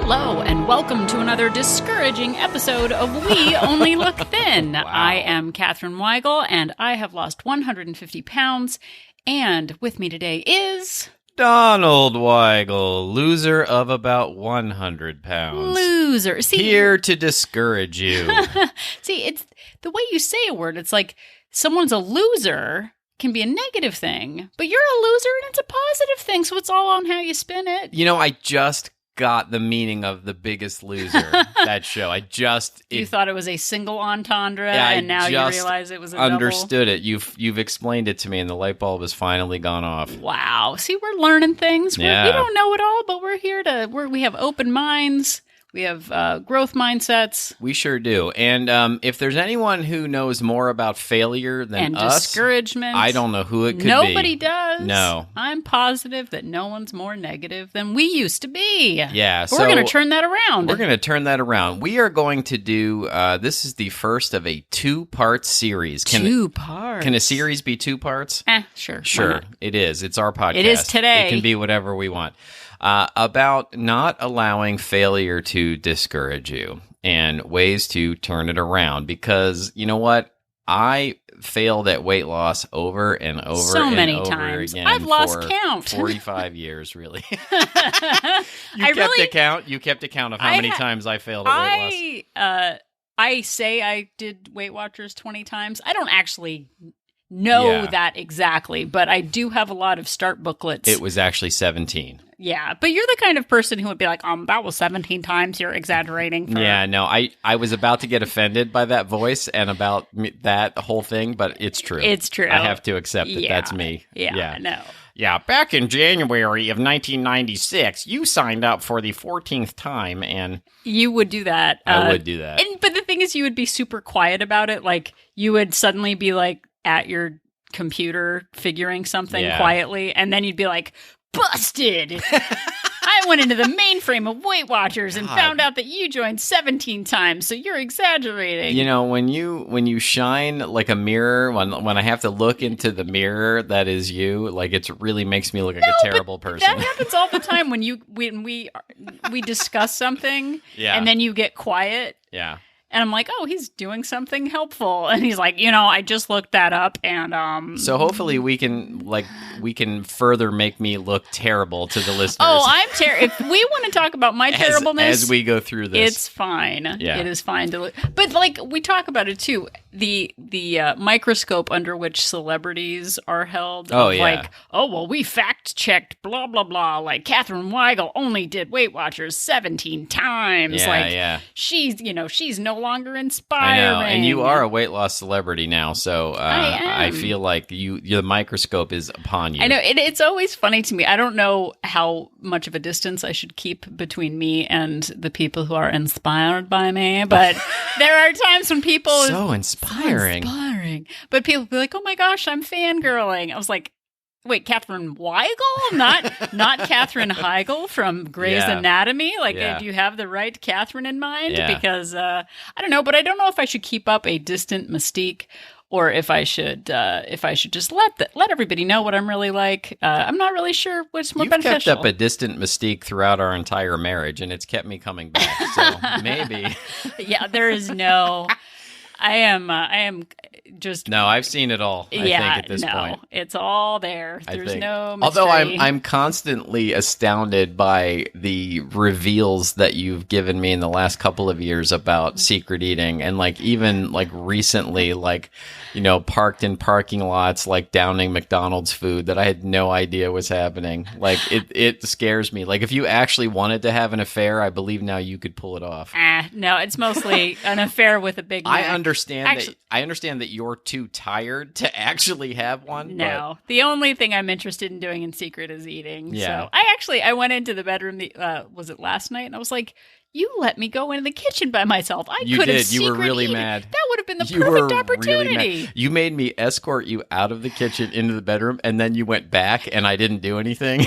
Hello, and welcome to another discouraging episode of We Only Look Thin. Wow. I am Katherine Weigel, and I have lost 150 pounds. And with me today is... Donald Weigel, loser of about 100 pounds. Loser. See, Here to discourage you. See, it's the way you say a word. It's like someone's a loser can be a negative thing, but you're a loser and it's a positive thing. So it's all on how you spin it. You know, I just got the meaning of The Biggest Loser, that show. You thought it was a single entendre, Yeah, and now you just realize it was a understood it. You've explained it to me, and the light bulb has finally gone off. double. Wow. See, we're learning things. Yeah. We don't know it all, but we're here to, we have open minds. We have growth mindsets. We sure do. And if there's anyone who knows more about failure than And us, discouragement. I don't know who it could be. Nobody does. No. I'm positive that no one's more negative than we used to be. Yeah. But we're going to turn that around. We're going to turn that around. We are going to do, this is the first of a two-part series. Two parts. Can a series be two parts? Sure. Why Sure. not? It is. It's our podcast. It is today. It can be whatever we want. About not allowing failure to discourage you and ways to turn it around. Because you know what? I failed at weight loss over and over So and many over times. again. I've lost for count. 45 years, really. I You really- kept account of how many times I failed at weight loss. I say I did Weight Watchers 20 times. I don't actually know Yeah. that exactly, but I do have a lot of start booklets. It was actually 17. Yeah, but you're the kind of person who would be like, that was 17 times. You're exaggerating. Yeah, no, I was about to get offended by that voice and about that whole thing, but it's true. It's true. I have to accept that that's me. Yeah, no. Yeah, back in January of 1996, you signed up for the 14th time, and You would do that. I would do that. But the thing is, you would be super quiet about it. Like, you would suddenly be like at your computer figuring something Yeah. quietly, and then you'd be like, busted! I went into the mainframe of Weight Watchers and God. found out that you joined 17 times, so you're exaggerating. You know, when you shine like a mirror, when I have to look into the mirror that is you, like it really makes me look like a terrible person. That happens all the time when we discuss something, Yeah. and then you get quiet. Yeah. And I'm like, he's doing something helpful. And he's like, I just looked that up and So hopefully we can further make me look terrible to the listeners. I'm terrible. If we want to talk about my terribleness as we go through this. it's fine. Yeah. It is fine to look. But like we talk about it too, the microscope under which celebrities are held. Oh, of yeah. Like, we fact checked blah blah blah. Like Katherine Weigel only did Weight Watchers 17 times. Yeah, like yeah. she's no longer I inspiring. know, and you are a weight loss celebrity now, so I am. I feel like the microscope is upon you. I know. It's always funny to me. I don't know how much of a distance I should keep between me and the people who are inspired by me, but there are times when people... So inspiring. But people be like, oh my gosh, I'm fangirling. I was like, wait, Katherine Weigel? Not Katherine Heigl from Grey's Yeah. Anatomy? Like, Yeah. do you have the right Katherine in mind? Yeah. Because, I don't know, but I don't know if I should keep up a distant mystique or if I should just let everybody know what I'm really like. I'm not really sure what's more You've beneficial. kept up a distant mystique throughout our entire marriage, and it's kept me coming back, so maybe. Yeah, there is no... I am just... No, I've seen it all, I think, at this point. It's all there. I There's think. no mystery. Although I'm constantly astounded by the reveals that you've given me in the last couple of years about secret eating, and like even like recently, like, parked in parking lots, like downing McDonald's food that I had no idea was happening. Like it scares me. Like if you actually wanted to have an affair, I believe now you could pull it off. No, it's mostly an affair with a Big Mac. I understand that you're too tired to actually have one. No, the only thing I'm interested in doing in secret is eating. Yeah. So I went into the bedroom. Was it last night? And I was like, "You let me go into the kitchen by myself. You could have did. You were secret really eaten. mad. That would have been the You were perfect really opportunity." mad. You made me escort you out of the kitchen into the bedroom, and then you went back, and I didn't do anything.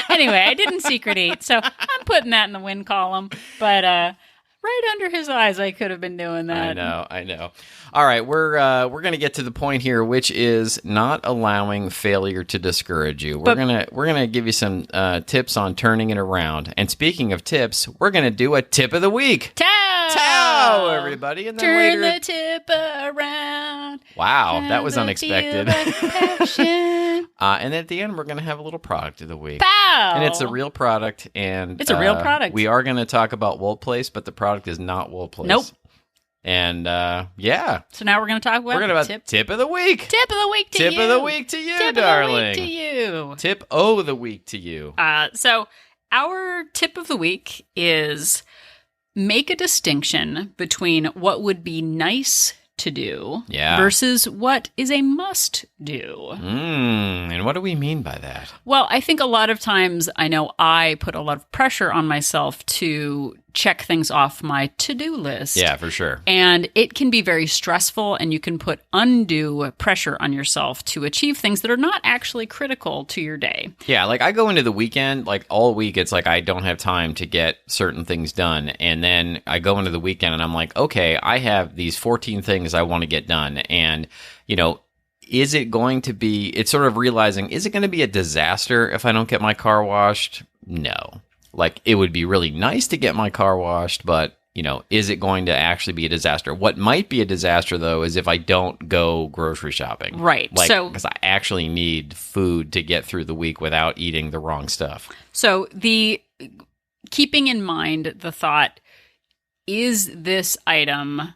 Anyway, I didn't secret eat, so I'm putting that in the win column. But right under his eyes. I could have been doing that. I know. All right, we're gonna get to the point here, which is not allowing failure to discourage you. We're gonna give you some tips on turning it around. And speaking of tips, we're gonna do a tip of the week. Tell everybody, and then turn later the tip around. Wow, that was unexpected. And then at the end, we're gonna have a little product of the week. Pow! And it's a real product, and it's a real product. We are gonna talk about WOLT Place, but the product is not WOLT Place. Nope. And yeah. So now we're going to talk about tip of the week. Tip of the week to you. Tip of the week to you, tip darling. Tip of the week to you. Tip o' the week to you. So our tip of the week is make a distinction between what would be nice to do versus what is a must do. And what do we mean by that? Well, I think a lot of times I know I put a lot of pressure on myself to check things off my to-do list. Yeah, for sure. And it can be very stressful, and you can put undue pressure on yourself to achieve things that are not actually critical to your day. Yeah, like I go into the weekend, like all week, it's like I don't have time to get certain things done. And then I go into the weekend and I'm like, okay, I have these 14 things I want to get done. And, you know, is it going to be, it's sort of realizing, is it going to be a disaster if I don't get my car washed? No. Like, it would be really nice to get my car washed, but, you know, is it going to actually be a disaster? What might be a disaster, though, is if I don't go grocery shopping. Right. Like, because I actually need food to get through the week without eating the wrong stuff. So keeping in mind the thought, is this item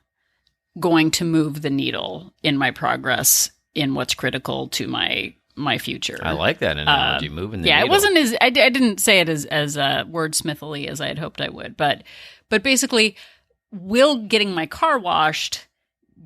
going to move the needle in my progress in what's critical to my future? I like that analogy, moving the needle. Yeah, it wasn't as I didn't say it as wordsmithily as I had hoped I would, but basically, will getting my car washed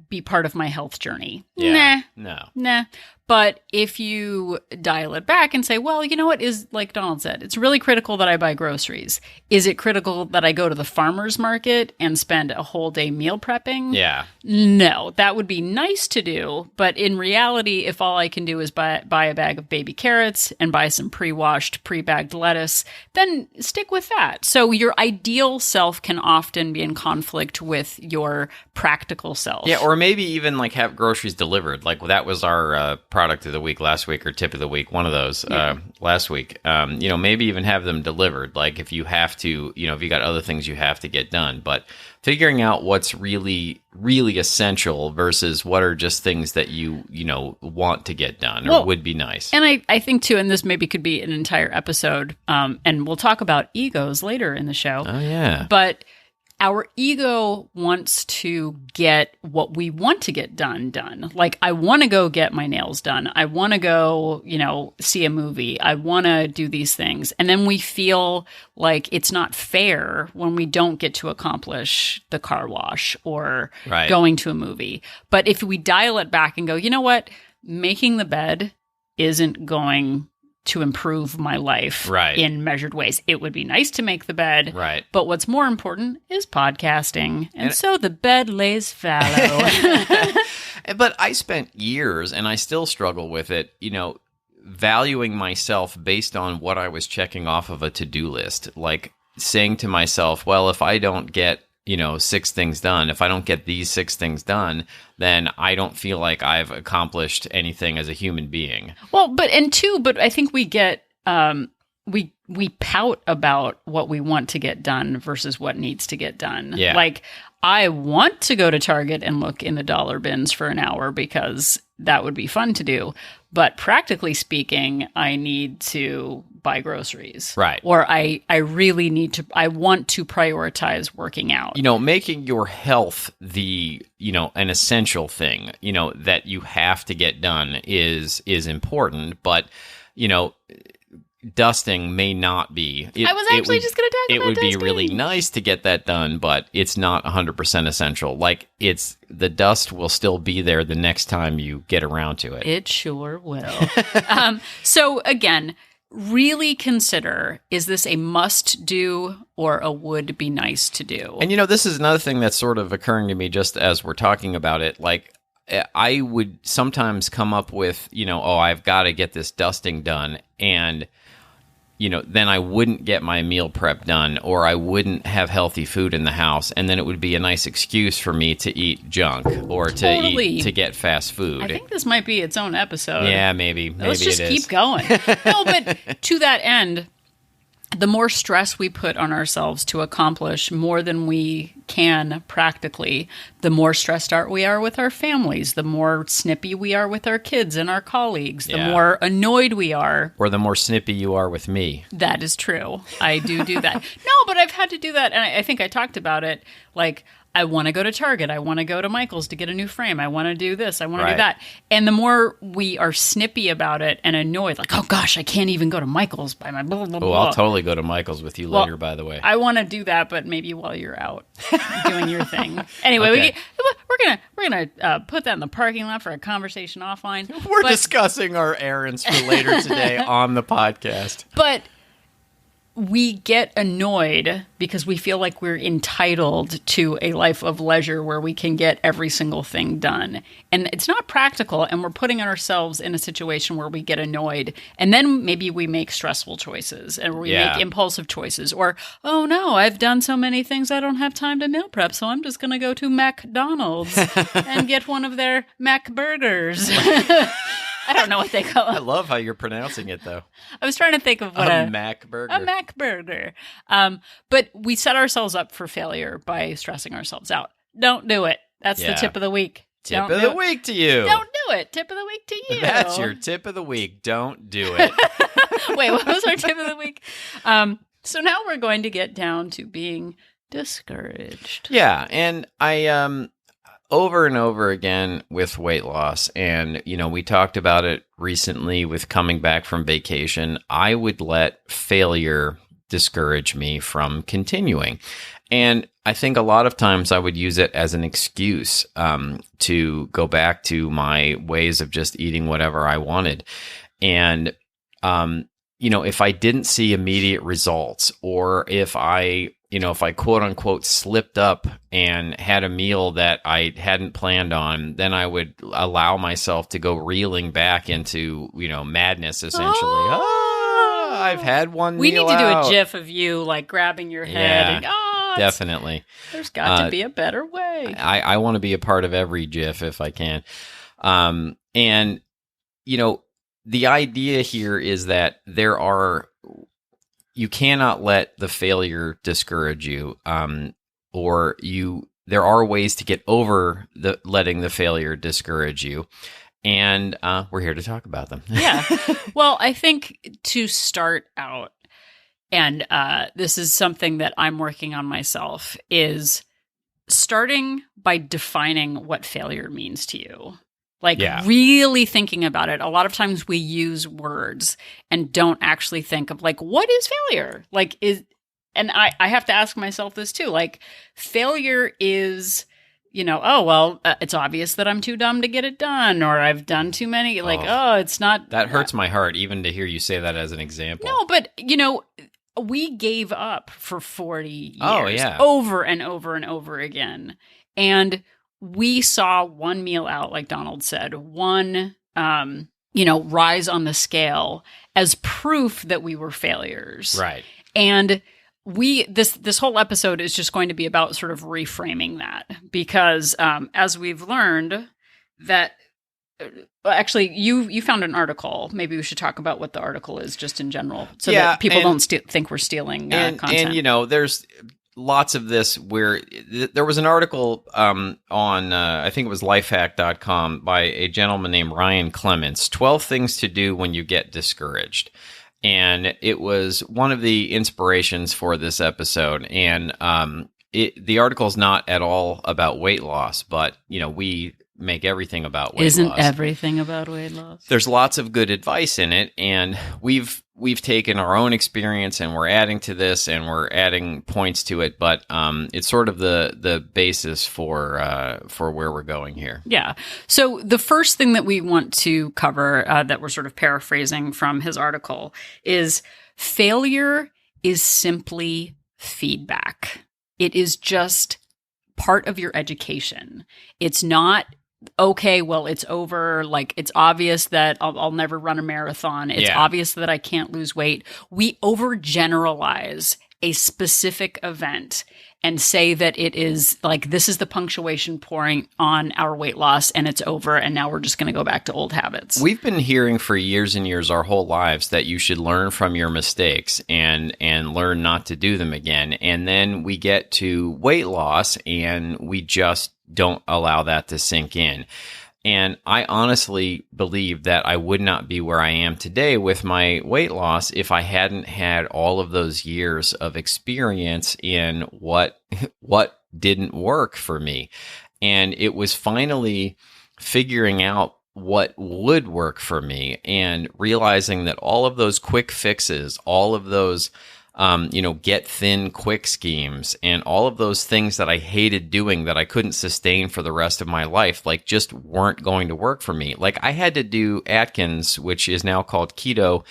be part of my health journey? Yeah. Nah. But if you dial it back and say, well, you know what, is like Donald said, it's really critical that I buy groceries. Is it critical that I go to the farmer's market and spend a whole day meal prepping? Yeah. No, that would be nice to do. But in reality, if all I can do is buy a bag of baby carrots and buy some pre-washed, pre-bagged lettuce, then stick with that. So your ideal self can often be in conflict with your practical self. Yeah, or maybe even like have groceries delivered. Like that was our product of the week last week, or tip of the week, one of those last week. You know, maybe even have them delivered. Like if you have to, you know, if you got other things you have to get done, but figuring out what's really, really essential versus what are just things that you know, want to get done or would be nice. And I think too, and this maybe could be an entire episode, and we'll talk about egos later in the show. Oh yeah. But our ego wants to get what we want to get done. Like, I want to go get my nails done. I want to go, you know, see a movie. I want to do these things. And then we feel like it's not fair when we don't get to accomplish the car wash or going to a movie. But if we dial it back and go, you know what, making the bed isn't going to improve my life in measured ways. It would be nice to make the bed, but what's more important is podcasting. And so the bed lays fallow. But I spent years, and I still struggle with it, you know, valuing myself based on what I was checking off of a to-do list. Like saying to myself, well, if I don't get, you know, 6 things done, if I don't get these 6 things done, then I don't feel like I've accomplished anything as a human being. Well, but I think we get, we pout about what we want to get done versus what needs to get done. Yeah. Like, I want to go to Target and look in the dollar bins for an hour because that would be fun to do. But practically speaking, I need to buy groceries. Right. Or I really need to, I want to prioritize working out. You know, making your health the, you know, an essential thing, you know, that you have to get done is important. But, you know, dusting may not be. I was actually just going to talk about dusting. It would be really nice to get that done, but it's not 100% essential. Like, the dust will still be there the next time you get around to it. It sure will. So again, really consider, is this a must do or a would be nice to do? And you know, this is another thing that's sort of occurring to me just as we're talking about it. Like, I would sometimes come up with, you know, oh, I've got to get this dusting done. And then I wouldn't get my meal prep done, or I wouldn't have healthy food in the house, and then it would be a nice excuse for me to eat junk or to get fast food. I think this might be its own episode. Yeah, maybe. Let's just it is. keep going. No, but to that end, the more stress we put on ourselves to accomplish more than we can practically, the more stressed out we are with our families, the more snippy we are with our kids and our colleagues, the more annoyed we are. Or the more snippy you are with me. That is true. I do that. No, but I've had to do that. And I think I talked about it. Like, I want to go to Target. I want to go to Michael's to get a new frame. I want to do this. I want to do that. And the more we are snippy about it and annoyed, like, oh gosh, I can't even go to Michael's by my blah, blah, blah. Oh, I'll totally go to Michael's with you later, by the way. I want to do that, but maybe while you're out doing your thing. Anyway, we're gonna put that in the parking lot for a conversation offline. We're discussing our errands for later today on the podcast. But we get annoyed because we feel like we're entitled to a life of leisure where we can get every single thing done. And it's not practical, and we're putting ourselves in a situation where we get annoyed. And then maybe we make stressful choices, and we make impulsive choices. Or, oh no, I've done so many things I don't have time to meal prep, so I'm just going to go to McDonald's and get one of their Mac burgers. I don't know what they call it. I love how you're pronouncing it, though. I was trying to think of what a Mac burger. A Mac burger. But we set ourselves up for failure by stressing ourselves out. Don't do it. That's the tip of the week. Tip of the week to you. Don't do it. Tip of the week to you. That's your tip of the week. Don't do it. Wait, what was our tip of the week? So now we're going to get down to being discouraged. Yeah, and I over and over again with weight loss, and we talked about it recently with coming back from vacation, I would let failure discourage me from continuing. And I think a lot of times I would use it as an excuse to go back to my ways of just eating whatever I wanted. And if I didn't see immediate results, or if I quote unquote slipped up and had a meal that I hadn't planned on, then I would allow myself to go reeling back into, madness essentially. I've had one We meal need to out. do a GIF of you like grabbing your head. Yeah, and, definitely. There's got to be a better way. I want to be a part of every GIF if I can. And, the idea here is that you cannot let the failure discourage you, there are ways to get over letting the failure discourage you. And we're here to talk about them. Yeah. Well, I think to start out, and this is something that I'm working on myself, is starting by defining what failure means to you. Really thinking about it. A lot of times we use words and don't actually think of what is failure? And I have to ask myself this too. Failure is, it's obvious that I'm too dumb to get it done, or I've done too many. It's not. That hurts my heart even to hear you say that as an example. No, but we gave up for 40 years. Oh, yeah. Over and over and over again. And we saw one meal out, like Donald said, one, rise on the scale as proof that we were failures. Right. And this whole episode is just going to be about sort of reframing that, because as we've learned that, actually, you found an article. Maybe we should talk about what the article is just in general, so that people don't think we're stealing content. And, there's lots of this where there was an article on, I think it was lifehack.com by a gentleman named Ryan Clements, 12 things to do when you get discouraged. And it was one of the inspirations for this episode. And the article is not at all about weight loss, but, we make everything about weight loss. Isn't everything about weight loss? There's lots of good advice in it, and we've taken our own experience and we're adding to this and we're adding points to it, but it's sort of the basis for where we're going here. Yeah. So the first thing that we want to cover, that we're sort of paraphrasing from his article, is failure is simply feedback. It is just part of your education. It's not okay, well, it's over. Like, it's obvious that I'll never run a marathon. It's obvious that I can't lose weight. We overgeneralize a specific event and say that it is like, this is the punctuation point on our weight loss and it's over. And now we're just going to go back to old habits. We've been hearing for years and years, our whole lives, that you should learn from your mistakes and learn not to do them again. And then we get to weight loss and we just don't allow that to sink in. And I honestly believe that I would not be where I am today with my weight loss if I hadn't had all of those years of experience in what didn't work for me. And it was finally figuring out what would work for me and realizing that all of those quick fixes, all of those get thin quick schemes and all of those things that I hated doing that I couldn't sustain for the rest of my life, like, just weren't going to work for me. Like, I had to do Atkins, which is now called keto.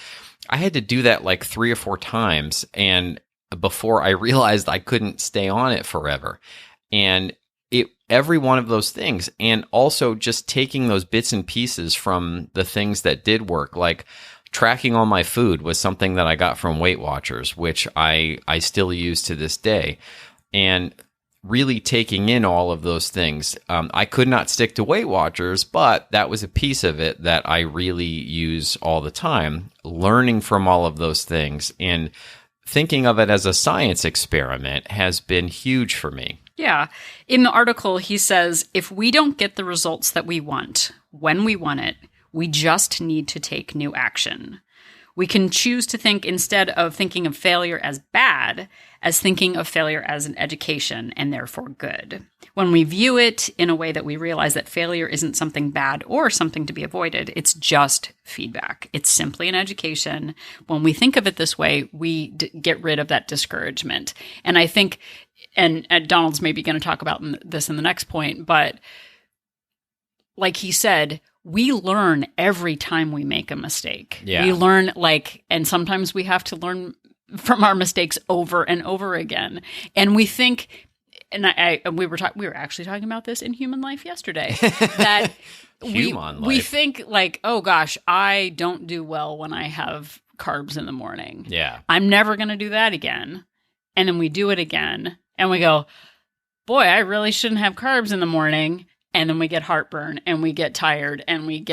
I had to do that like 3 or 4 times, and before I realized I couldn't stay on it forever. And every one of those things, and also just taking those bits and pieces from the things that did work, like tracking all my food was something that I got from Weight Watchers, which I still use to this day. And really taking in all of those things. I could not stick to Weight Watchers, but that was a piece of it that I really use all the time. Learning from all of those things and thinking of it as a science experiment has been huge for me. Yeah. In the article, he says, if we don't get the results that we want, when we want it, we just need to take new action. We can choose to think, instead of thinking of failure as bad, as thinking of failure as an education and therefore good. When we view it in a way that we realize that failure isn't something bad or something to be avoided, it's just feedback. It's simply an education. When we think of it this way, we get rid of that discouragement. And I think, and Donald's maybe going to talk about this in the next point, but like he said, we learn every time we make a mistake. Yeah. We learn, and sometimes we have to learn from our mistakes over and over again. And we think, and we were actually talking about this in Human Life yesterday, that we think like, oh gosh, I don't do well when I have carbs in the morning. Yeah. I'm never going to do that again. And then we do it again and we go, boy, I really shouldn't have carbs in the morning. And then we get heartburn and we get tired and we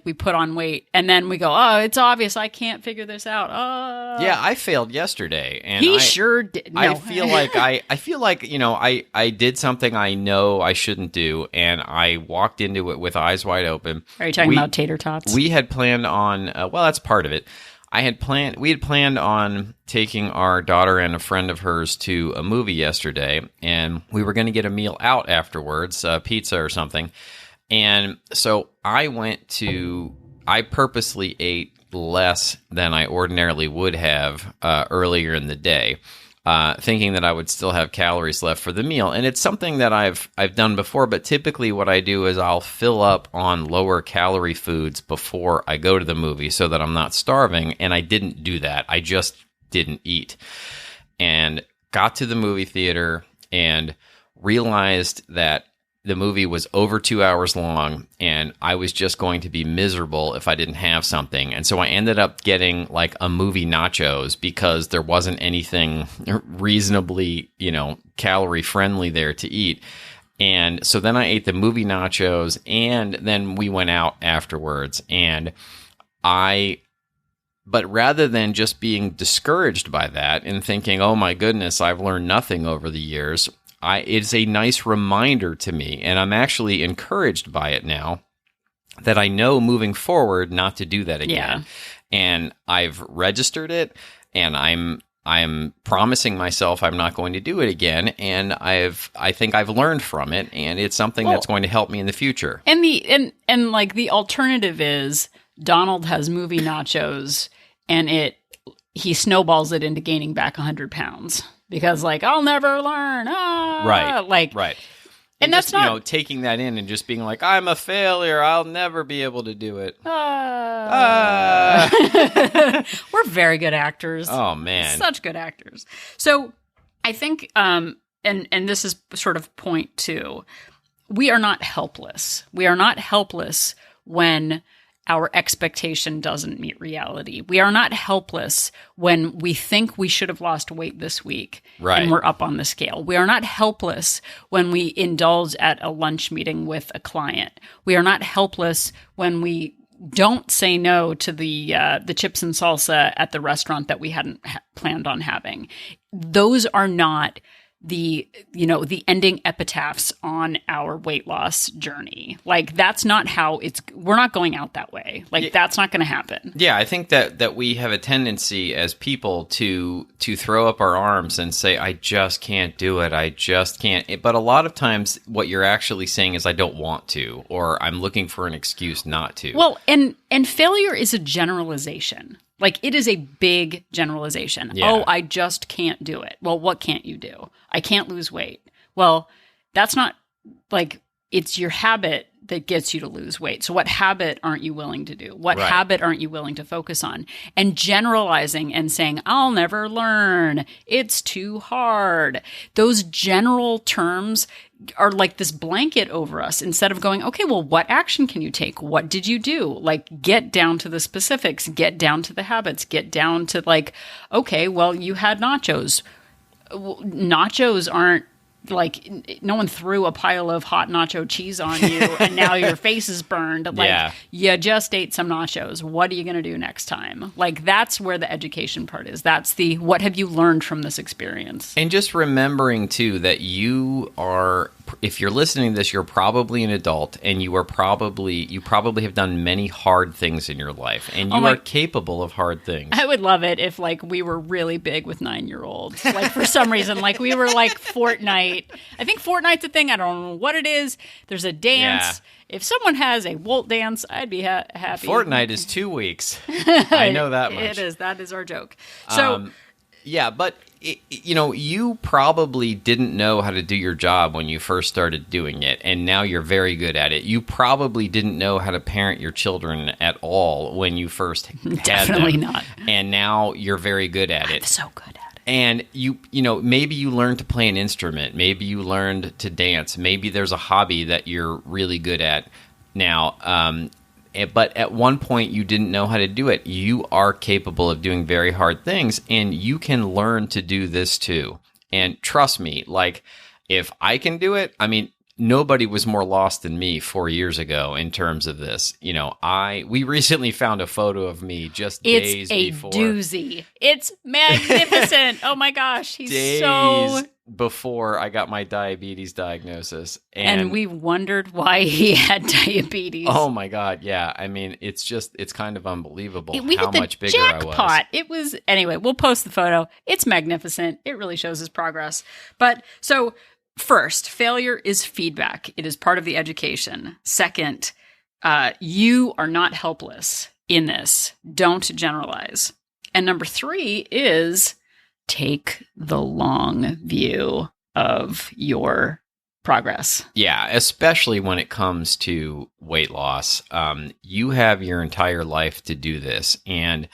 we put on weight. And then we go, oh, it's obvious. I can't figure this out. Oh. Yeah, I failed yesterday. And he sure did. No. I feel like, I did something I know I shouldn't do. And I walked into it with eyes wide open. Are you talking about tater tots? We had planned on, well, that's part of it. We had planned on taking our daughter and a friend of hers to a movie yesterday, and we were going to get a meal out afterwards, pizza or something. And so I purposely ate less than I ordinarily would have earlier in the day, thinking that I would still have calories left for the meal. And it's something that I've done before, but typically what I do is I'll fill up on lower calorie foods before I go to the movie so that I'm not starving. And I didn't do that. I just didn't eat. And got to the movie theater and realized that the movie was over 2 hours long, and I was just going to be miserable if I didn't have something. And so I ended up getting like a movie nachos because there wasn't anything reasonably, calorie friendly there to eat. And so then I ate the movie nachos, and then we went out afterwards. But rather than just being discouraged by that and thinking, oh my goodness, I've learned nothing over the years, it's a nice reminder to me, and I'm actually encouraged by it now that I know moving forward not to do that again. Yeah. And I've registered it, and I'm promising myself I'm not going to do it again, and I think I've learned from it, and it's something that's going to help me in the future. And the alternative is Donald has movie nachos, and he snowballs it into gaining back 100 pounds. Because I'll never learn. Right. And that's just, not taking that in and just being like, I'm a failure. I'll never be able to do it. We're very good actors. Oh man, such good actors. So I think, and this is sort of point 2. we are not helpless. We are not helpless when our expectation doesn't meet reality. We are not helpless when we think we should have lost weight this week and we're up on the scale. We are not helpless when we indulge at a lunch meeting with a client. We are not helpless when we don't say no to the chips and salsa at the restaurant that we hadn't planned on having. Those are not the ending epitaphs on our weight loss journey. Like, that's not how we're not going out that way. Like, that's not going to happen. Yeah, I think that we have a tendency as people to throw up our arms and say, I just can't do it. I just can't. But a lot of times what you're actually saying is, I don't want to, or I'm looking for an excuse not to. Well, and failure is a generalization. Like, it is a big generalization. Yeah. Oh, I just can't do it. Well, what can't you do? I can't lose weight. Well, that's not like, it's your habit that gets you to lose weight. So what habit aren't you willing to do? What habit aren't you willing to focus on? And generalizing and saying, I'll never learn. It's too hard. Those general terms are like this blanket over us, instead of going, okay, well, what action can you take? What did you do? Like, get down to the specifics, get down to the habits, get down to like, okay, well, you had nachos. Nachos aren't like, no one threw a pile of hot nacho cheese on you and now your face is burned. Like, you just ate some nachos. What are you going to do next time? Like, that's where the education part is. That's the, what have you learned from this experience? And just remembering too that you are, if you're listening to this, you're probably an adult, and you probably have done many hard things in your life, and you are capable of hard things. I would love it if like we were really big with 9-year-olds. Like, for some reason, like we were like Fortnite. I think Fortnite's a thing. I don't know what it is. There's a dance. Yeah. If someone has a WOLT dance, I'd be happy. Fortnite is 2 weeks. I know that much. It is. That is our joke. So, but you probably didn't know how to do your job when you first started doing it, and now you're very good at it. You probably didn't know how to parent your children at all when you first had them. Definitely not. And now you're very good at it. I'm so good at it. And maybe you learned to play an instrument. Maybe you learned to dance. Maybe there's a hobby that you're really good at now. But at one point you didn't know how to do it. You are capable of doing very hard things, and you can learn to do this too. And trust me, like, if I can do it, I mean, nobody was more lost than me 4 years ago in terms of this. We recently found a photo of me just days before. It's a doozy. It's magnificent. Oh my gosh. Days before I got my diabetes diagnosis. And we wondered why he had diabetes. Oh my God. Yeah. I mean, it's kind of unbelievable how much bigger jackpot. I was. It was, anyway, we'll post the photo. It's magnificent. It really shows his progress. But so, first, failure is feedback. It is part of the education. Second, you are not helpless in this. Don't generalize. And number 3 is take the long view of your progress. Yeah, especially when it comes to weight loss. You have your entire life to do this. And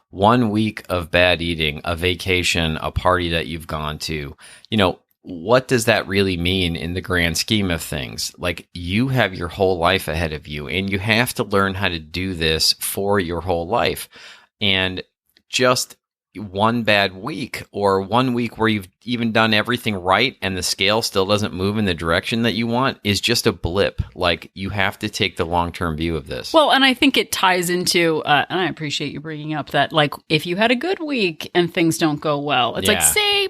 1 week of bad eating, a vacation, a party that you've gone to, what does that really mean in the grand scheme of things? Like, you have your whole life ahead of you, and you have to learn how to do this for your whole life. And just one bad week, or 1 week where you've even done everything right and the scale still doesn't move in the direction that you want, is just a blip. Like, you have to take the long-term view of this. Well, and I think it ties into, and I appreciate you bringing up that, like, if you had a good week and things don't go well, it's like, see,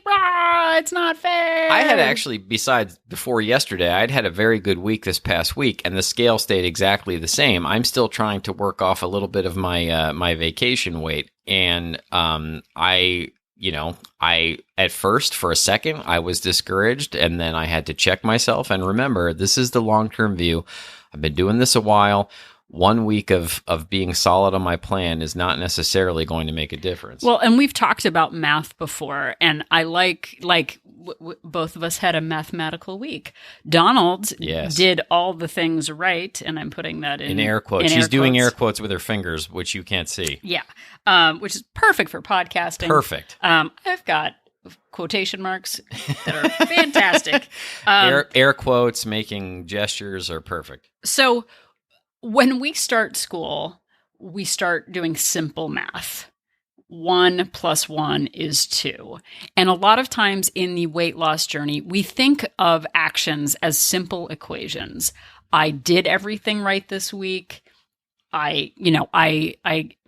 it's not fair. I had actually, besides before yesterday, I'd had a very good week this past week, and the scale stayed exactly the same. I'm still trying to work off a little bit of my my vacation weight, and I at first, for a second, I was discouraged, and then I had to check myself and remember, this is the long-term view. I've been doing this a while. 1 week of being solid on my plan is not necessarily going to make a difference. Well, and we've talked about math before, and I both of us had a mathematical week. Donald did all the things right, and I'm putting that in air quotes. She's doing air quotes with her fingers, which you can't see. Yeah, which is perfect for podcasting. Perfect. I've got quotation marks that are fantastic. Air quotes, making gestures are perfect. So when we start school, we start doing simple math. 1 + 1 is 2. And a lot of times in the weight loss journey, we think of actions as simple equations. I did everything right this week. I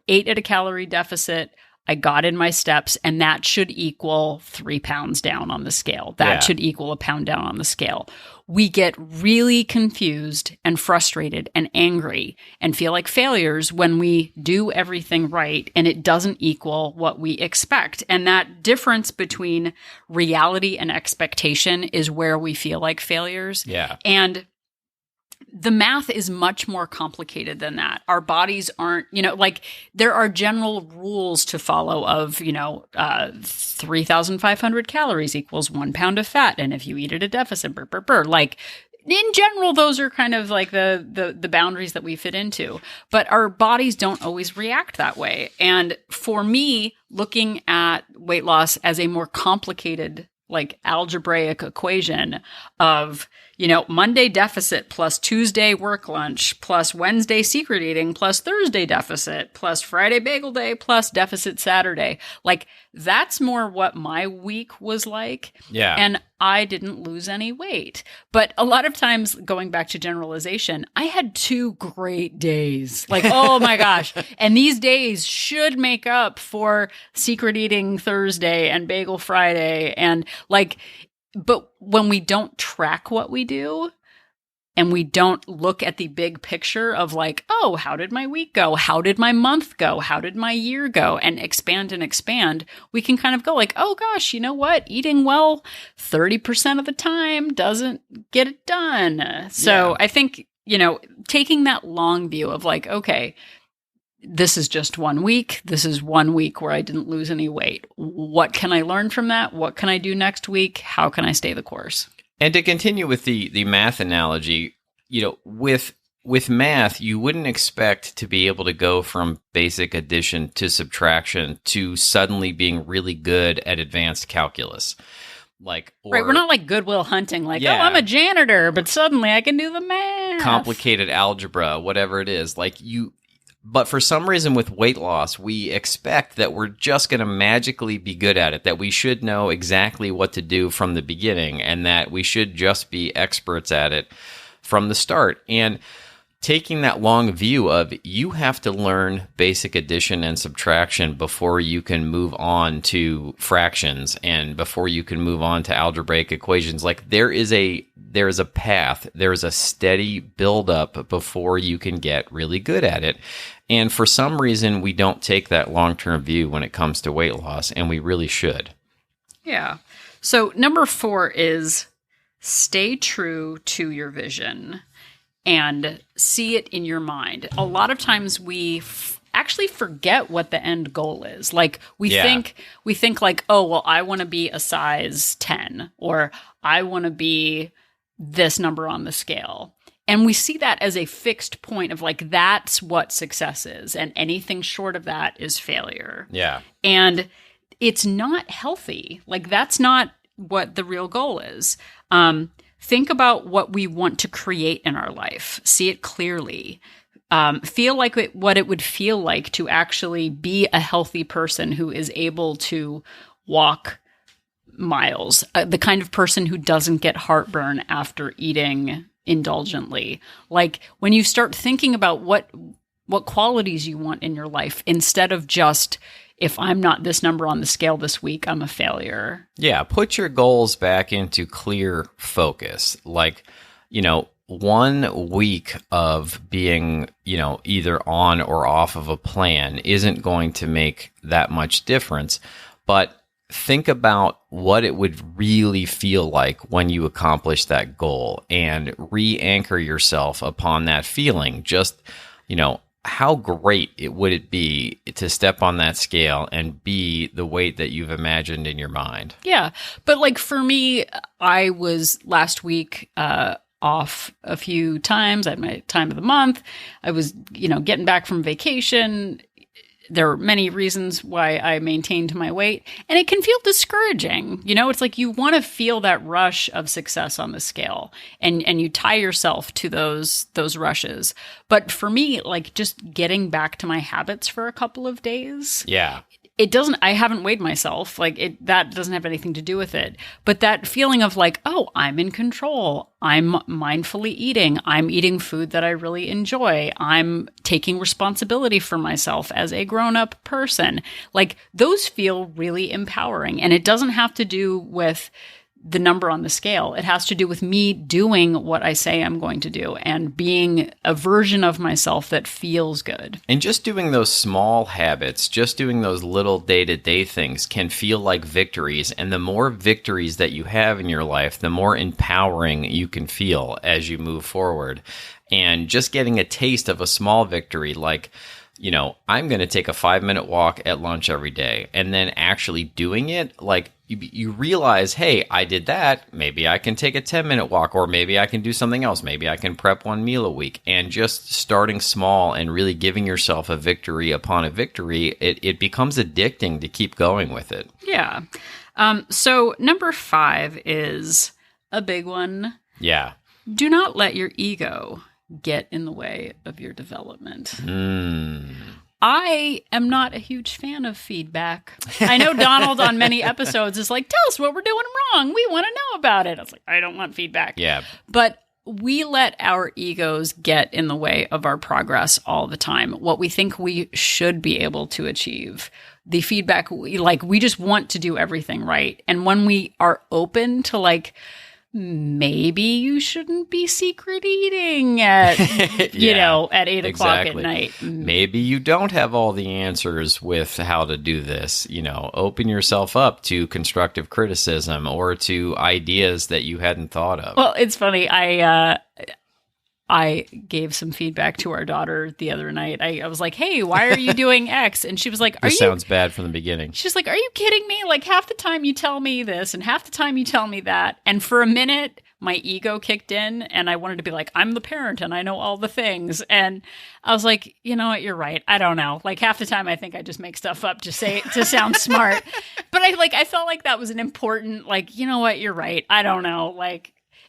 ate at a calorie deficit. I got in my steps, and that should equal 3 pounds down on the scale. That should equal a pound down on the scale. We get really confused and frustrated and angry and feel like failures when we do everything right and it doesn't equal what we expect. And that difference between reality and expectation is where we feel like failures. Yeah. And the math is much more complicated than that. Our bodies aren't, there are general rules to follow of, 3,500 calories equals 1 pound of fat. And if you eat at a deficit, like in general, those are kind of like the boundaries that we fit into, but our bodies don't always react that way. And for me, looking at weight loss as a more complicated, like algebraic equation of, Monday deficit plus Tuesday work lunch plus Wednesday secret eating plus Thursday deficit plus Friday bagel day plus deficit Saturday. Like that's more what my week was like. Yeah. And I didn't lose any weight. But a lot of times, going back to generalization, I had 2 great days. Like, oh my gosh. And these days should make up for secret eating Thursday and bagel Friday. And but when we don't track what we do and we don't look at the big picture of like, oh, how did my week go? How did my month go? How did my year go? And expand, we can kind of go like, oh gosh, you know what? Eating well 30% of the time doesn't get it done. So I think, taking that long view of like, okay, this is just 1 week. This is 1 week where I didn't lose any weight. What can I learn from that? What can I do next week? How can I stay the course? And to continue with the math analogy, with math, you wouldn't expect to be able to go from basic addition to subtraction to suddenly being really good at advanced calculus. Right, we're not like Goodwill Hunting, like, oh, I'm a janitor, but suddenly I can do the math. Complicated algebra, whatever it is. But for some reason with weight loss, we expect that we're just going to magically be good at it, that we should know exactly what to do from the beginning, and that we should just be experts at it from the start. And taking that long view of you have to learn basic addition and subtraction before you can move on to fractions and before you can move on to algebraic equations. Like there is a path, there is a steady buildup before you can get really good at it. And for some reason, we don't take that long-term view when it comes to weight loss, and we really should. Yeah. So number 4 is stay true to your vision and see it in your mind. A lot of times we actually forget what the end goal is. Like we think like, oh, well, I want to be a size 10, or I want to be this number on the scale. And we see that as a fixed point of like, that's what success is. And anything short of that is failure. Yeah. And it's not healthy. Like that's not what the real goal is. Think about what we want to create in our life. See it clearly. Feel like what it would feel like to actually be a healthy person who is able to walk miles. The kind of person who doesn't get heartburn after eating indulgently. Like when you start thinking about what qualities you want in your life instead of just, if I'm not this number on the scale this week, I'm a failure. Yeah, put your goals back into clear focus. Like, 1 week of being, either on or off of a plan isn't going to make that much difference. But think about what it would really feel like when you accomplish that goal and re-anchor yourself upon that feeling. Just, how great would it be to step on that scale and be the weight that you've imagined in your mind? Yeah. But like for me, I was last week off a few times. I had my time of the month. I was, getting back from vacation. there are many reasons why I maintained my weight, and it can feel discouraging. You know, it's like you want to feel that rush of success on the scale, and you tie yourself to those rushes. But for me, like just getting back to my habits for a couple of days. Yeah. I haven't weighed myself. That doesn't have anything to do with it. But that feeling of like, oh, I'm in control. I'm mindfully eating. I'm eating food that I really enjoy. I'm taking responsibility for myself as a grown-up person. Like those feel really empowering. And it doesn't have to do with the number on the scale. It has to do with me doing what I say I'm going to do and being a version of myself that feels good. And just doing those small habits, just doing those little day-to-day things can feel like victories. And the more victories that you have in your life, the more empowering you can feel as you move forward. And just getting a taste of a small victory, like, you know, I'm going to take a 5-minute walk at lunch every day, and then actually doing it, like you realize, hey, I did that. Maybe I can take a 10-minute walk, or maybe I can do something else. Maybe I can prep one meal a week. And just starting small and really giving yourself a victory upon a victory, it becomes addicting to keep going with it. Yeah. So number 5 is a big one. Yeah. Do not let your ego get in the way of your development. I am not a huge fan of feedback. I know Donald on many episodes is like, tell us what we're doing wrong. We want to know about it. I was like, I don't want feedback. Yeah. But we let our egos get in the way of our progress all the time. What we think we should be able to achieve. The feedback, we just want to do everything right. And when we are open to maybe you shouldn't be secret eating at, at 8 o'clock at night. Maybe you don't have all the answers with how to do this. Open yourself up to constructive criticism or to ideas that you hadn't thought of. Well, it's funny. I gave some feedback to our daughter the other night. I was like, hey, why are you doing X? And she was like, This sounds bad from the beginning. She's like, are you kidding me? Like half the time you tell me this and half the time you tell me that. And for a minute, my ego kicked in and I wanted to be like, I'm the parent and I know all the things. And I was like, you know what? You're right. I don't know. Like half the time I think I just make stuff up to sound smart. But I felt like that was an important, you know what? You're right. I don't know.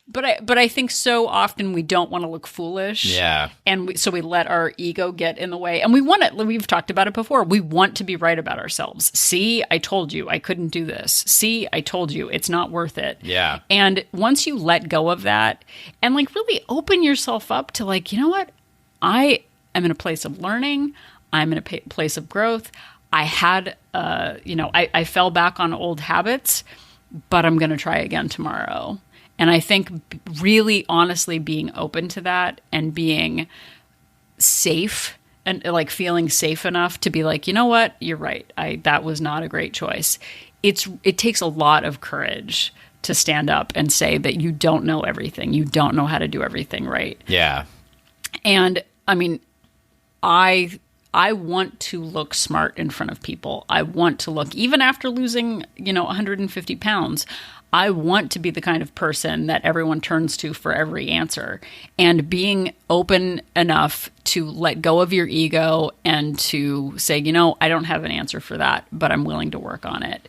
But I think so often we don't want to look foolish. Yeah. And so we let our ego get in the way. And we've talked about it before. We want to be right about ourselves. See, I told you I couldn't do this. See, I told you it's not worth it. Yeah. And once you let go of that and really open yourself up to you know what? I am in a place of learning. I'm in a place of growth. I had, I fell back on old habits, but I'm going to try again tomorrow. And I think really honestly being open to that and being safe and feeling safe enough to be like, you know what, you're right. That was not a great choice. It takes a lot of courage to stand up and say that you don't know everything. You don't know how to do everything right. Yeah. And I mean, I want to look smart in front of people. I want to look, even after losing, 150 pounds, I want to be the kind of person that everyone turns to for every answer. And being open enough to let go of your ego and to say, I don't have an answer for that, but I'm willing to work on it.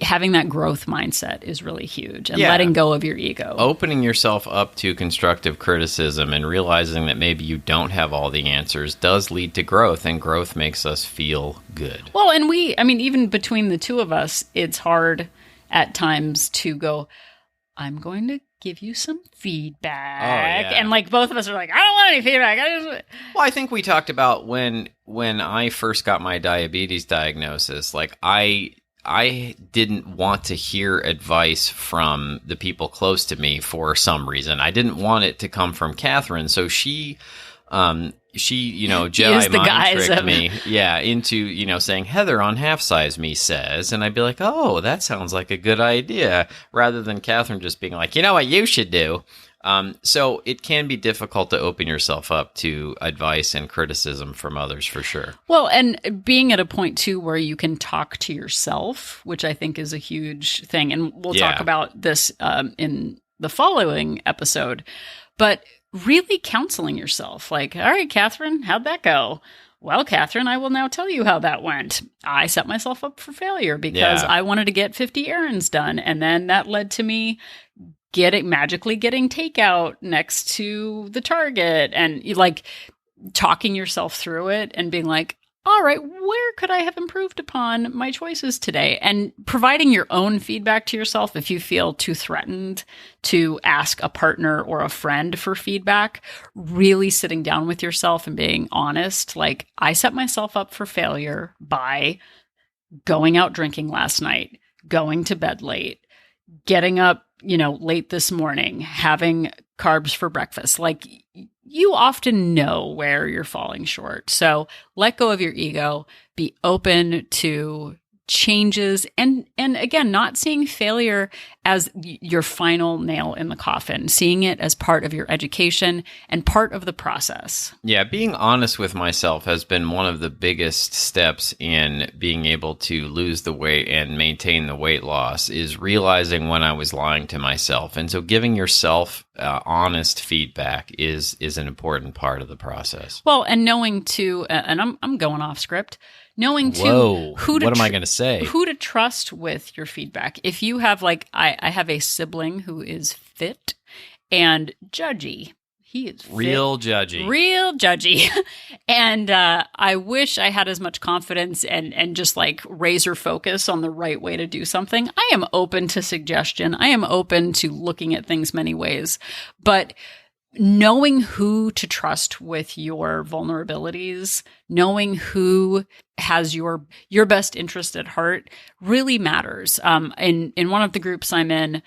Having that growth mindset is really huge, and letting go of your ego. Opening yourself up to constructive criticism and realizing that maybe you don't have all the answers does lead to growth, and growth makes us feel good. Well, and even between the two of us, it's hard at times to go, I'm going to give you some feedback. Oh, yeah. And both of us are like, I don't want any feedback. Well, I think we talked about when I first got my diabetes diagnosis, I didn't want to hear advice from the people close to me for some reason. I didn't want it to come from Catherine. So she Jedi mind tricked me, into, saying, Heather on Half Size Me says, and I'd be like, oh, that sounds like a good idea, rather than Catherine just being like, you know what you should do. So it can be difficult to open yourself up to advice and criticism from others, for sure. Well, and being at a point, too, where you can talk to yourself, which I think is a huge thing. And we'll talk about this in the following episode. But really counseling yourself. All right, Catherine, how'd that go? Well, Catherine, I will now tell you how that went. I set myself up for failure because Yeah. I wanted to get 50 errands done. And then that led to me magically getting takeout next to the Target, and like talking yourself through it and being like, all right, where could I have improved upon my choices today? And providing your own feedback to yourself if you feel too threatened to ask a partner or a friend for feedback, really sitting down with yourself and being honest. Like, I set myself up for failure by going out drinking last night, going to bed late, getting up, late this morning, having carbs for breakfast. Like, you often know where you're falling short. So let go of your ego, be open to changes, and again, not seeing failure as your final nail in the coffin, seeing it as part of your education and part of the process. Yeah, being honest with myself has been one of the biggest steps in being able to lose the weight and maintain the weight loss, is realizing when I was lying to myself. And so giving yourself honest feedback is an important part of the process. Well, and knowing to, and I'm going off script, knowing to Whoa, what am I going to say? Who to trust with your feedback. If you have, like, I have a sibling who is fit and judgy. He is real fit, judgy. And I wish I had as much confidence and just like razor focus on the right way to do something. I am open to suggestion. I am open to looking at things many ways. But knowing who to trust with your vulnerabilities, knowing who has your best interest at heart really matters. In one of the groups I'm in,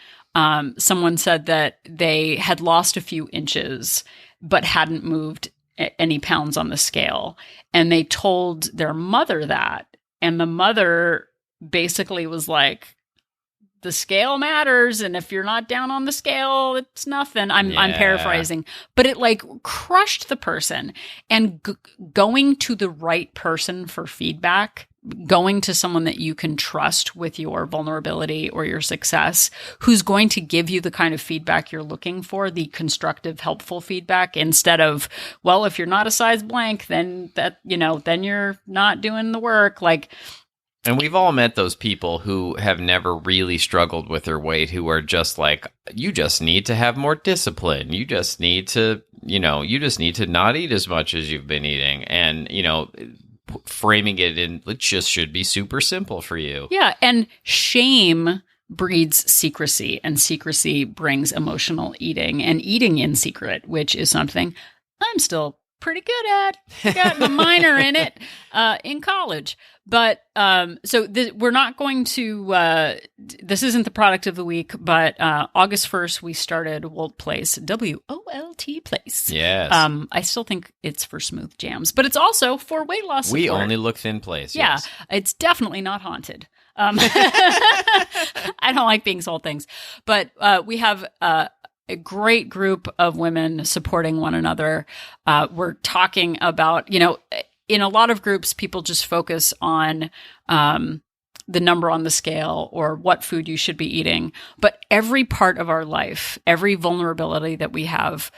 someone said that they had lost a few inches, but hadn't moved any pounds on the scale. And they told their mother that. And the mother basically was like, the scale matters, and if you're not down on the scale, it's nothing. I'm paraphrasing, but it like crushed the person. And going to the right person for feedback, going to someone that you can trust with your vulnerability or your success, who's going to give you the kind of feedback you're looking for, the constructive, helpful feedback, instead of, well, if you're not a size blank, then then you're not doing the work. Like, and we've all met those people who have never really struggled with their weight, who are just like, you just need to have more discipline. You just need to, not eat as much as you've been eating. And, framing it in, it just should be super simple for you. Yeah. And shame breeds secrecy, and secrecy brings emotional eating, and eating in secret, which is something I'm still pretty good at. Got my minor in it in college. But so we're not going to, this isn't the product of the week, but August 1st, we started WOLT Place, WOLT Place. Yes. I still think it's for smooth jams, but it's also for weight loss support. We only look thin place. Yeah, yes. It's definitely not haunted. I don't like being sold things, but we have a great group of women supporting one another. We're talking about, in a lot of groups, people just focus on the number on the scale or what food you should be eating. But every part of our life, every vulnerability that we have,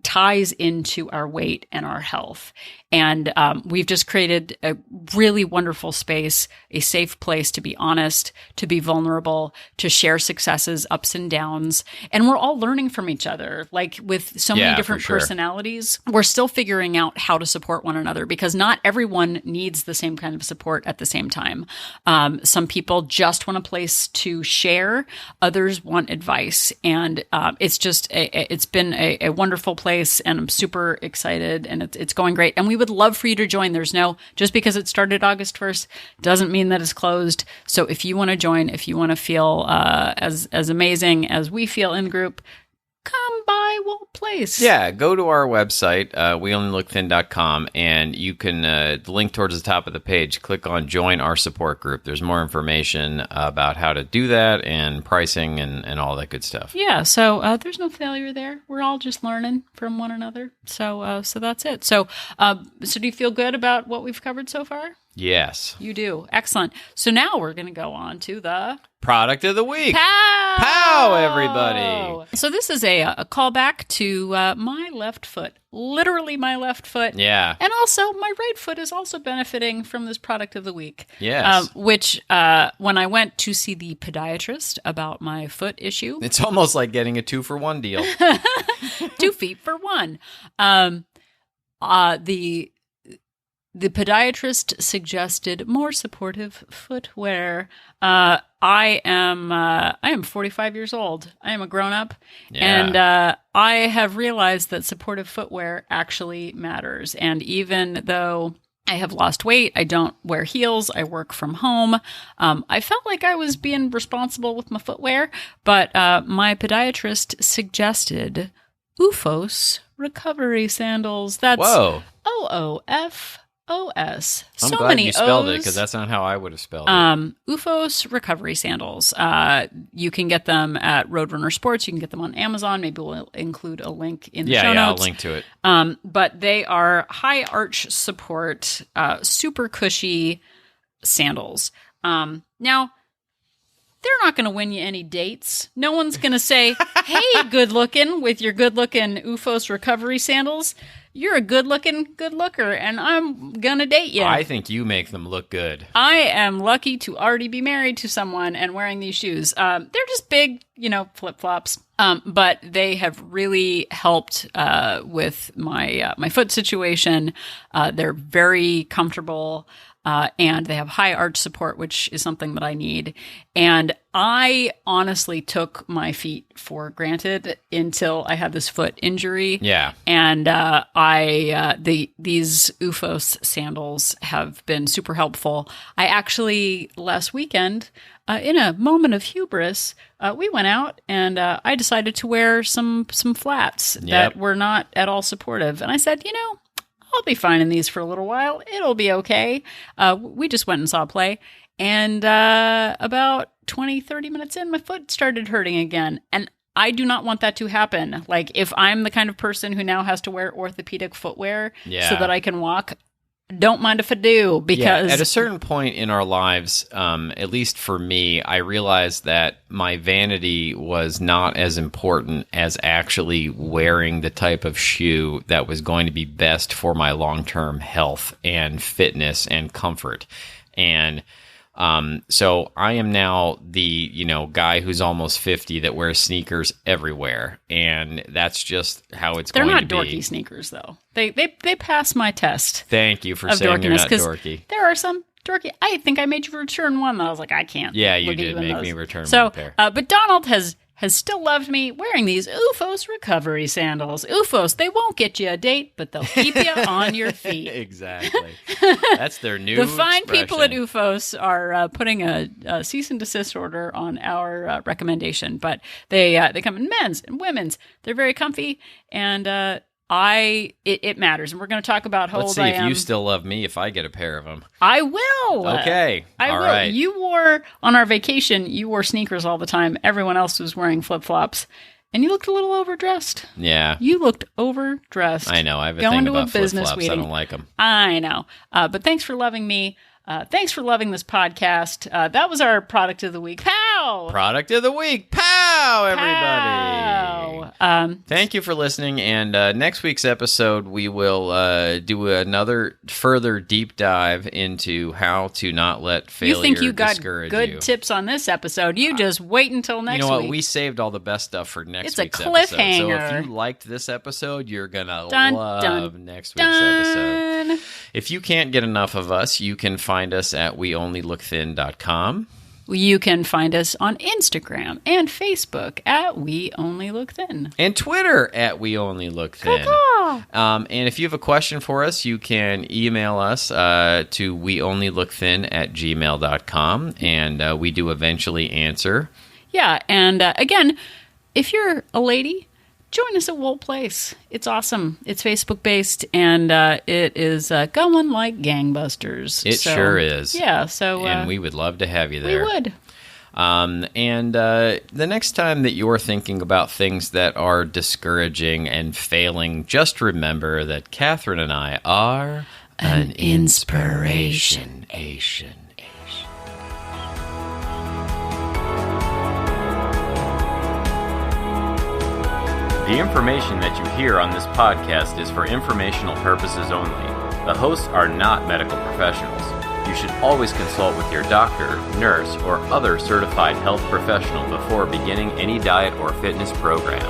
ties into our weight and our health. And we've just created a really wonderful space, a safe place to be honest, to be vulnerable, to share successes, ups and downs. And we're all learning from each other. Like, with so many different personalities, we're still figuring out how to support one another, because not everyone needs the same kind of support at the same time. Some people just want a place to share. Others want advice. And it's just, it's been a wonderful place, and I'm super excited, and it's going great. And we would love for you to join. There's no, just because it started August 1st doesn't mean that it's closed. So if you want to join, if you want to feel as amazing as we feel in group, come by WOLT Place. Yeah, go to our website, weonlylookthin.com, and you can, the link towards the top of the page, click on Join Our Support Group. There's more information about how to do that, and pricing, and all that good stuff. Yeah, so there's no failure there. We're all just learning from one another. So that's it. So do you feel good about what we've covered so far? Yes. You do. Excellent. So now we're going to go on to the Product of the Week. Pow, everybody. So this is a callback to my left foot. Literally my left foot. Yeah. And also, my right foot is also benefiting from this product of the week. Yes. Which, when I went to see the podiatrist about my foot issue. It's almost like getting a 2-for-1 deal. 2 feet for one. The podiatrist suggested more supportive footwear. I am 45 years old. I am a grown up, and I have realized that supportive footwear actually matters. And even though I have lost weight, I don't wear heels, I work from home, I felt like I was being responsible with my footwear, but my podiatrist suggested Oofos recovery sandals. That's OOFOS. I'm glad you spelled it, because that's not how I would have spelled it. Oofos recovery sandals. You can get them at Roadrunner Sports. You can get them on Amazon. Maybe we'll include a link in the show notes. Yeah, I'll link to it. But they are high arch support, super cushy sandals. Now, they're not going to win you any dates. No one's going to say, hey, good looking, with your good looking Oofos recovery sandals. You're a good looker, and I'm going to date you. I think you make them look good. I am lucky to already be married to someone and wearing these shoes. They're just big, flip-flops. But they have really helped with my foot situation. They're very comfortable. And they have high arch support, which is something that I need. And I honestly took my feet for granted until I had this foot injury. Yeah. And these Oofos sandals have been super helpful. I actually, last weekend, in a moment of hubris, we went out and I decided to wear some flats that were not at all supportive. And I said, I'll be fine in these for a little while. It'll be okay. We just went and saw a play. And about 20, 30 minutes in, my foot started hurting again. And I do not want that to happen. Like, if I'm the kind of person who now has to wear orthopedic footwear so that I can walk, don't mind if I do, because at a certain point in our lives, at least for me, I realized that my vanity was not as important as actually wearing the type of shoe that was going to be best for my long-term health and fitness and comfort. And so I am now the, guy who's almost 50 that wears sneakers everywhere. And that's just how it's going to be. They're not dorky sneakers, though. They pass my test. Thank you for saying they're not dorky. There are some dorky. I think I made you return one that I was like, I can't. Yeah, you did make me return one pair. But Donald has still loved me wearing these Oofos recovery sandals. Oofos, they won't get you a date, but they'll keep you on your feet. Exactly. That's their new The fine expression. people at Oofos are putting a cease and desist order on our recommendation, but they come in men's and women's. They're very comfy, and it matters. And we're going to talk about how old I am. Let's see if you still love me if I get a pair of them. I will. Okay. I will. Right. You wore, on our vacation, you wore sneakers all the time. Everyone else was wearing flip-flops. And you looked a little overdressed. Yeah. You looked overdressed. I know. I have a Going thing to about a business flip-flops. meeting. I don't like them. I know. But thanks for loving me. Thanks for loving this podcast. That was our product of the week. Pow! Product of the week. Pow, everybody. Pow! Thank you for listening. And next week's episode, we will do another further deep dive into how to not let failure discourage you. You think you got good tips on this episode. You just wait until next week. You know what? We saved all the best stuff for next week's episode. It's a cliffhanger. So if you liked this episode, you're going to love next week's episode. If you can't get enough of us, you can find us at weonlylookthin.com. You can find us on Instagram and Facebook at We Only Look Thin. And Twitter at We Only Look Thin. And if you have a question for us, you can email us to weonlylookthin@gmail.com, and we do eventually answer. Yeah, and again, if you're a lady, join us at WOLT Place. It's awesome. It's Facebook-based, and it is going like gangbusters. It sure is. Yeah, so... and we would love to have you there. We would. And the next time that you're thinking about things that are discouraging and failing, just remember that Catherine and I are an inspiration. The information that you hear on this podcast is for informational purposes only. The hosts are not medical professionals. You should always consult with your doctor, nurse, or other certified health professional before beginning any diet or fitness program.